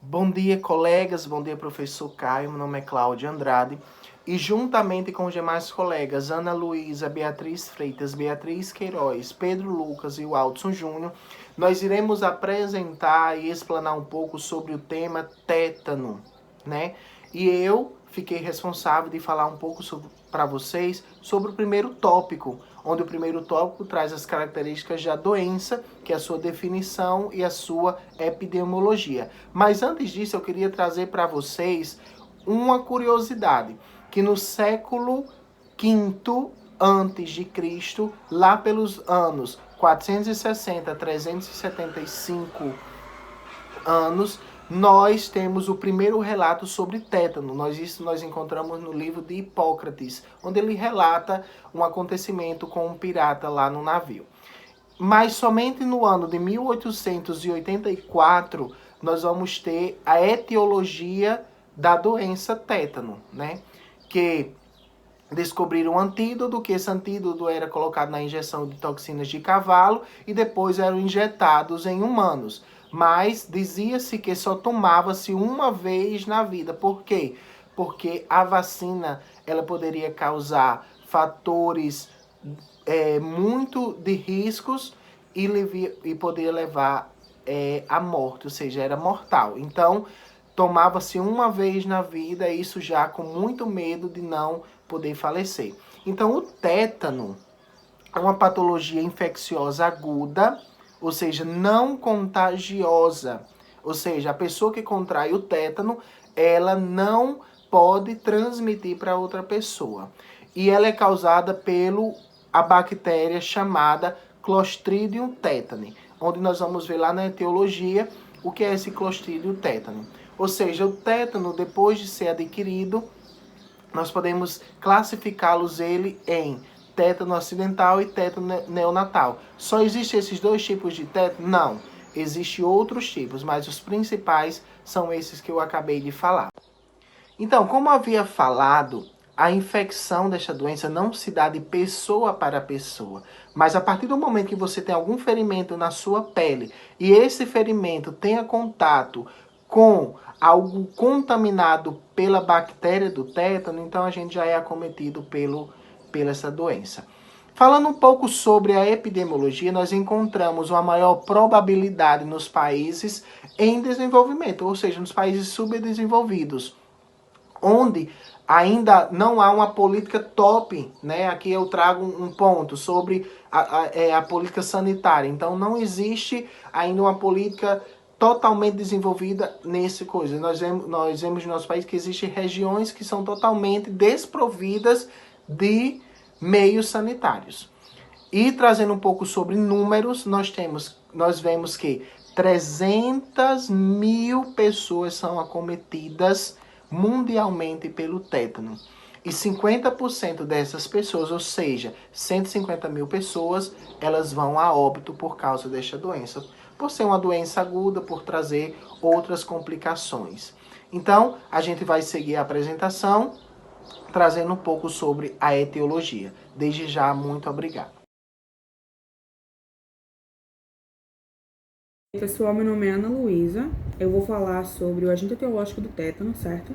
Bom dia, colegas. Bom dia, professor Caio. Meu nome é Cláudio Andrade. E juntamente com os demais colegas, Ana Luísa, Beatriz Freitas, Beatriz Queiroz, Pedro Lucas e o Aldson Júnior, nós iremos apresentar e explanar um pouco sobre o tema tétano, né? E eu fiquei responsável de falar um pouco para vocês sobre o primeiro tópico, onde o primeiro tópico traz as características da doença, que é a sua definição e a sua epidemiologia. Mas antes disso, eu queria trazer para vocês uma curiosidade, que no século V antes de Cristo, lá pelos anos 460 a 375 anos, nós temos o primeiro relato sobre tétano. Isso nós encontramos no livro de Hipócrates, onde ele relata um acontecimento com um pirata lá no navio. Mas somente no ano de 1884 nós vamos ter a etiologia da doença tétano, né? Que descobriram um antídoto, que esse antídoto era colocado na injeção de toxinas de cavalo e depois eram injetados em humanos. Mas dizia-se que só tomava-se uma vez na vida. Por quê? Porque a vacina ela poderia causar fatores muito de riscos e poderia levar à morte, ou seja, era mortal. Então, tomava-se uma vez na vida, isso já com muito medo de não poder falecer. Então, o tétano é uma patologia infecciosa aguda, ou seja, não contagiosa. Ou seja, a pessoa que contrai o tétano, ela não pode transmitir para outra pessoa. E ela é causada pelo a bactéria chamada Clostridium tetani, onde nós vamos ver lá na etiologia o que é esse Clostridium tetani. Ou seja, o tétano, depois de ser adquirido, nós podemos classificá-los ele em tétano acidental e tétano neonatal. Só existem esses dois tipos de tétano? Não. Existem outros tipos, mas os principais são esses que eu acabei de falar. Então, como havia falado, a infecção desta doença não se dá de pessoa para pessoa, mas a partir do momento que você tem algum ferimento na sua pele e esse ferimento tenha contato com algo contaminado pela bactéria do tétano, então a gente já é acometido pela essa doença. Falando um pouco sobre a epidemiologia, nós encontramos uma maior probabilidade nos países em desenvolvimento, ou seja, nos países subdesenvolvidos, onde ainda não há uma política top, né? Aqui eu trago um ponto sobre a política sanitária. Então, não existe ainda uma política totalmente desenvolvida nesse coisa. Nós vemos no nosso país que existem regiões que são totalmente desprovidas de meios sanitários. E trazendo um pouco sobre números, nós vemos que 300 mil pessoas são acometidas mundialmente pelo tétano. E 50% dessas pessoas, ou seja, 150 mil pessoas, elas vão a óbito por causa desta doença. Por ser uma doença aguda, por trazer outras complicações. Então, a gente vai seguir a apresentação, trazendo um pouco sobre a etiologia. Desde já, muito obrigado. Pessoal, meu nome é Ana Luísa. Eu vou falar sobre o agente etiológico do tétano, certo?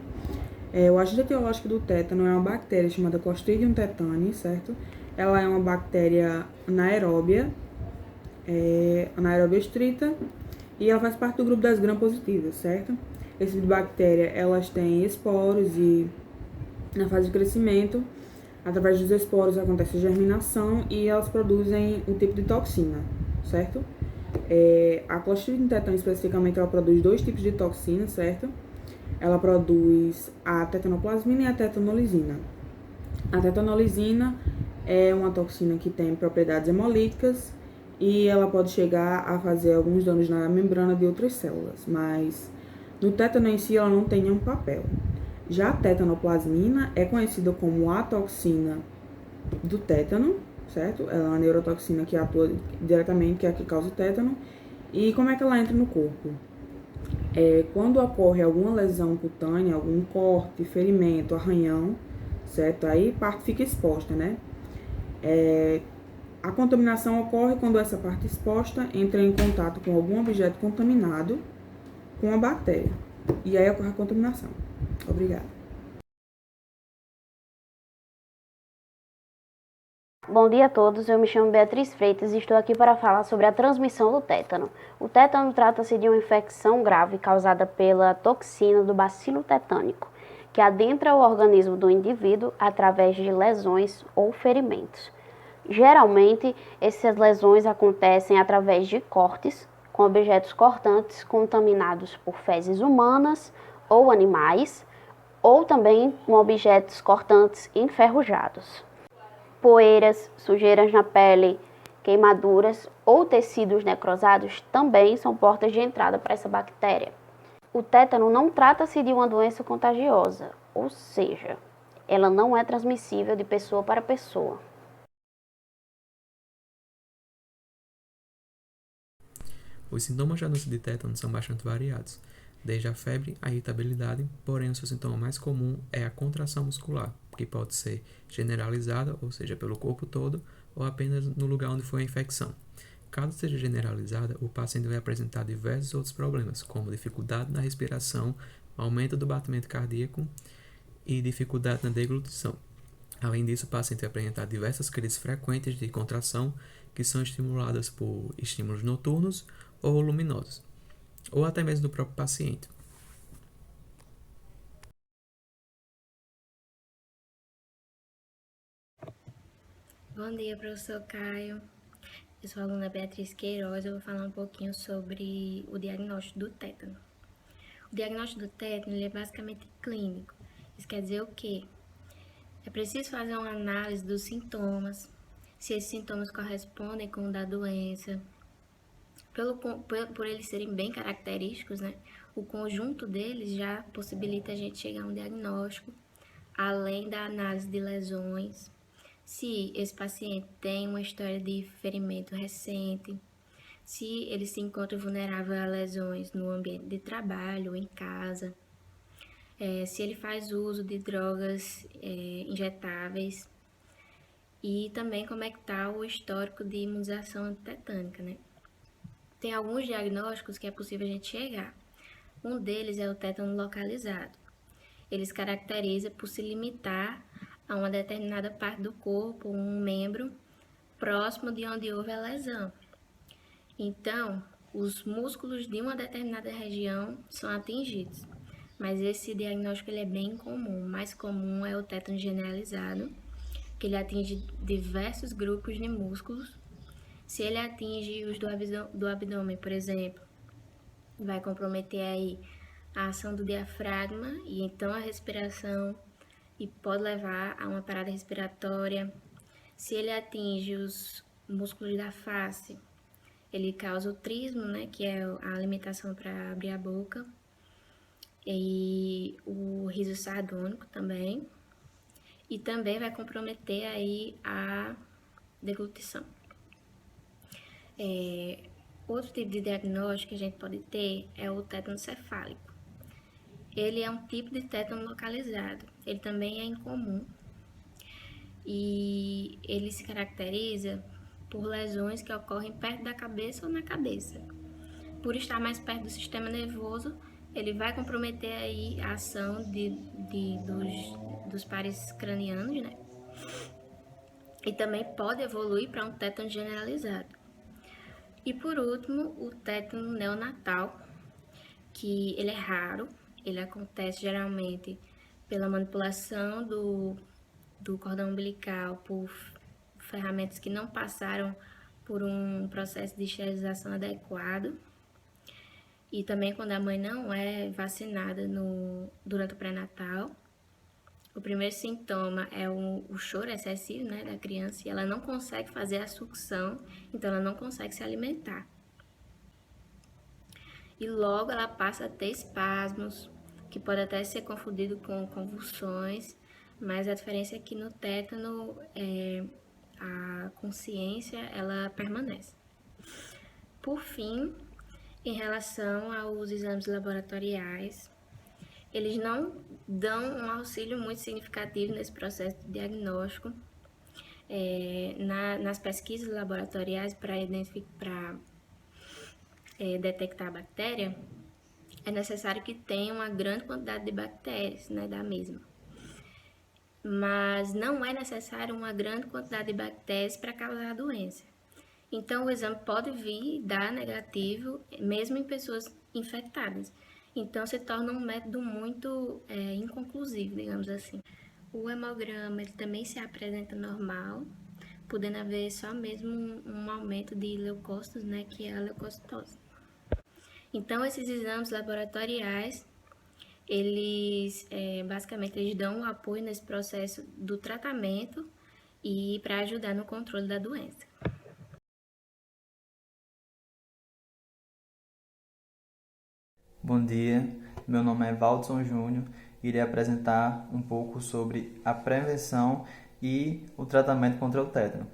O agente etiológico do tétano é uma bactéria chamada Clostridium tetani, certo? Ela é uma bactéria anaeróbia, anaeróbia estrita, e ela faz parte do grupo das gram-positivas, certo? Esse tipo de bactéria, elas têm esporos e na fase de crescimento, através dos esporos acontece a germinação e elas produzem um tipo de toxina, certo? A Clostridium tetani especificamente ela produz dois tipos de toxina, certo? Ela produz a tetanoplasmina e a tetanolisina. A tetanolisina é uma toxina que tem propriedades hemolíticas e ela pode chegar a fazer alguns danos na membrana de outras células, mas no tétano em si ela não tem nenhum papel. Já a tetanoplasmina é conhecida como a toxina do tétano, certo? Ela é uma neurotoxina que atua diretamente, que é a que causa o tétano. E como é que ela entra no corpo? Quando ocorre alguma lesão cutânea, algum corte, ferimento, arranhão, certo? Aí a parte fica exposta, né? A contaminação ocorre quando essa parte exposta entra em contato com algum objeto contaminado com a bactéria. e aí ocorre a contaminação. Obrigada. Bom dia a todos, eu me chamo Beatriz Freitas e estou aqui para falar sobre a transmissão do tétano. O tétano trata-se de uma infecção grave causada pela toxina do bacilo tetânico, que adentra o organismo do indivíduo através de lesões ou ferimentos. Geralmente, essas lesões acontecem através de cortes com objetos cortantes contaminados por fezes humanas ou animais, ou também com objetos cortantes enferrujados. Poeiras, sujeiras na pele, queimaduras ou tecidos necrosados também são portas de entrada para essa bactéria. O tétano não trata-se de uma doença contagiosa, ou seja, ela não é transmissível de pessoa para pessoa. Os sintomas de anúncio de tétano são bastante variados, desde a febre à irritabilidade, porém o seu sintoma mais comum é a contração muscular, que pode ser generalizada, ou seja, pelo corpo todo, ou apenas no lugar onde foi a infecção. Caso seja generalizada, o paciente vai apresentar diversos outros problemas, como dificuldade na respiração, aumento do batimento cardíaco e dificuldade na deglutição. Além disso, o paciente vai apresentar diversas crises frequentes de contração que são estimuladas por estímulos noturnos ou luminosos, ou até mesmo do próprio paciente. Bom dia, professor Caio. Eu sou a aluna Beatriz Queiroz. Eu vou falar um pouquinho sobre o diagnóstico do tétano. O diagnóstico do tétano ele é basicamente clínico. Isso quer dizer o quê? É preciso fazer uma análise dos sintomas, se esses sintomas correspondem com o da doença. Por eles serem bem característicos, né? O conjunto deles já possibilita a gente chegar a um diagnóstico, além da análise de lesões. Se esse paciente tem uma história de ferimento recente, se ele se encontra vulnerável a lesões no ambiente de trabalho, em casa, se ele faz uso de drogas injetáveis e também como é que está o histórico de imunização antitetânica, né? Tem alguns diagnósticos que é possível a gente chegar. Um deles é o tétano localizado. Ele se caracteriza por se limitar a uma determinada parte do corpo, um membro próximo de onde houve a lesão. Então, os músculos de uma determinada região são atingidos, mas esse diagnóstico ele é bem comum. O mais comum é o tétano generalizado, que ele atinge diversos grupos de músculos. Se ele atinge os do abdômen, por exemplo, vai comprometer aí a ação do diafragma e então a respiração e pode levar a uma parada respiratória. Se ele atinge os músculos da face, ele causa o trismo, né, que é a limitação para abrir a boca, e o riso sardônico também, e também vai comprometer aí a deglutição. Outro tipo de diagnóstico que a gente pode ter é o tétano cefálico. Ele é um tipo de tétano localizado, ele também é incomum e ele se caracteriza por lesões que ocorrem perto da cabeça ou na cabeça. Por estar mais perto do sistema nervoso, ele vai comprometer aí a ação dos pares cranianos, né? E também pode evoluir para um tétano generalizado. E por último, o tétano neonatal, que ele é raro, ele acontece geralmente pela manipulação do cordão umbilical por ferramentas que não passaram por um processo de esterilização adequado e também quando a mãe não é vacinada durante o pré-natal. O primeiro sintoma é o choro excessivo, né, da criança, e ela não consegue fazer a sucção, então ela não consegue se alimentar. E logo ela passa a ter espasmos, que pode até ser confundido com convulsões, mas a diferença é que no tétano a consciência ela permanece. Por fim, em relação aos exames laboratoriais, eles não dão um auxílio muito significativo nesse processo de diagnóstico. Nas pesquisas laboratoriais para detectar a bactéria, é necessário que tenha uma grande quantidade de bactérias, né, da mesma. Mas não é necessário uma grande quantidade de bactérias para causar a doença. Então, o exame pode vir dar negativo, mesmo em pessoas infectadas. Então, se torna um método muito inconclusivo, digamos assim. O hemograma ele também se apresenta normal, podendo haver só mesmo um aumento de leucócitos, né, que é a leucocitose. Então, esses exames laboratoriais, eles basicamente eles dão um apoio nesse processo do tratamento e para ajudar no controle da doença. Bom dia, meu nome é Valdson Júnior e irei apresentar um pouco sobre a prevenção e o tratamento contra o tétano.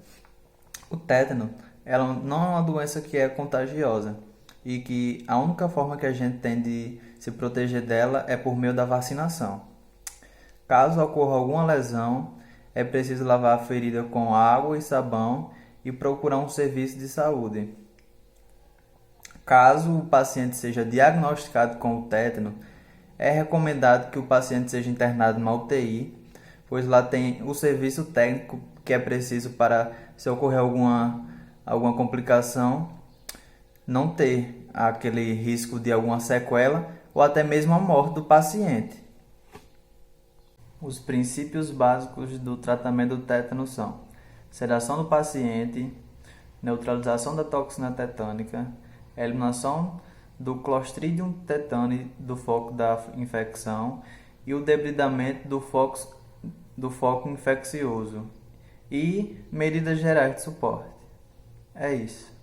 O tétano ela não é uma doença que é contagiosa e que a única forma que a gente tem de se proteger dela é por meio da vacinação. Caso ocorra alguma lesão, é preciso lavar a ferida com água e sabão e procurar um serviço de saúde. Caso o paciente seja diagnosticado com o tétano, é recomendado que o paciente seja internado numa UTI, pois lá tem o serviço técnico que é preciso para, se ocorrer alguma complicação, não ter aquele risco de alguma sequela ou até mesmo a morte do paciente. Os princípios básicos do tratamento do tétano são sedação do paciente, neutralização da toxina tetânica, eliminação do Clostridium tetani do foco da infecção e o debridamento do foco infeccioso e medidas gerais de suporte. É isso.